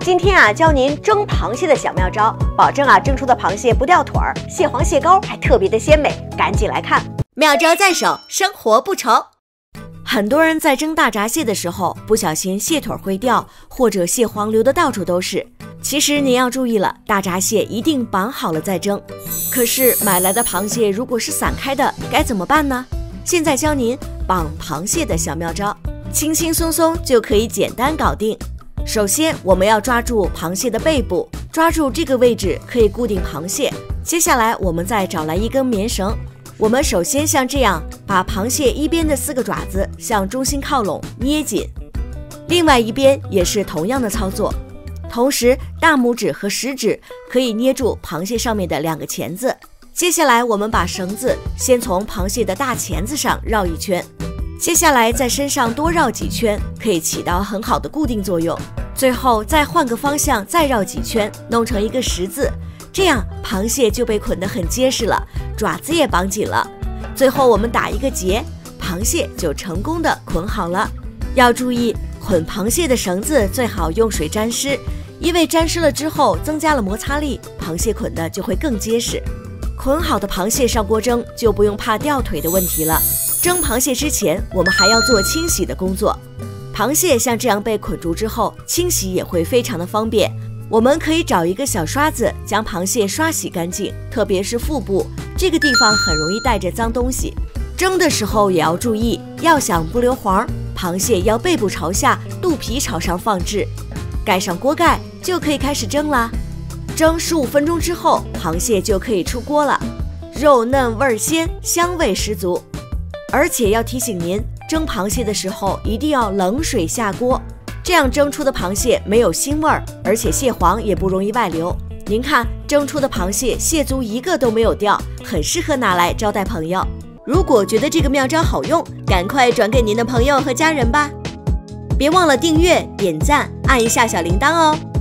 今天教您蒸螃蟹的小妙招，保证蒸出的螃蟹不掉腿儿，蟹黄蟹膏还特别的鲜美，赶紧来看！妙招在手，生活不愁。很多人在蒸大闸蟹的时候，不小心蟹腿会掉，或者蟹黄流的到处都是。其实您要注意了，大闸蟹一定绑好了再蒸。可是买来的螃蟹如果是散开的，该怎么办呢？现在教您绑螃蟹的小妙招，轻轻松松就可以简单搞定。首先，我们要抓住螃蟹的背部，抓住这个位置可以固定螃蟹。接下来，我们再找来一根棉绳。我们首先像这样把螃蟹一边的4个爪子向中心靠拢，捏紧。另外一边也是同样的操作。同时，大拇指和食指可以捏住螃蟹上面的2个钳子。接下来，我们把绳子先从螃蟹的大钳子上绕一圈。接下来在身上多绕几圈，可以起到很好的固定作用。最后再换个方向再绕几圈，弄成一个十字，这样螃蟹就被捆得很结实了，爪子也绑紧了。最后我们打一个结，螃蟹就成功的捆好了。要注意，捆螃蟹的绳子最好用水沾湿，因为沾湿了之后增加了摩擦力，螃蟹捆的就会更结实。捆好的螃蟹上锅蒸，就不用怕掉腿的问题了。蒸螃蟹之前，我们还要做清洗的工作。螃蟹像这样被捆住之后，清洗也会非常的方便。我们可以找一个小刷子，将螃蟹刷洗干净，特别是腹部这个地方很容易带着脏东西。蒸的时候也要注意，要想不留黄，螃蟹要背部朝下，肚皮朝上放置。盖上锅盖就可以开始蒸啦。蒸15分钟之后，螃蟹就可以出锅了，肉嫩味鲜，香味十足。而且要提醒您，蒸螃蟹的时候一定要冷水下锅，这样蒸出的螃蟹没有腥味儿，而且蟹黄也不容易外流。您看，蒸出的螃蟹蟹足一个都没有掉，很适合拿来招待朋友。如果觉得这个妙招好用，赶快转给您的朋友和家人吧。别忘了订阅、点赞，按一下小铃铛哦。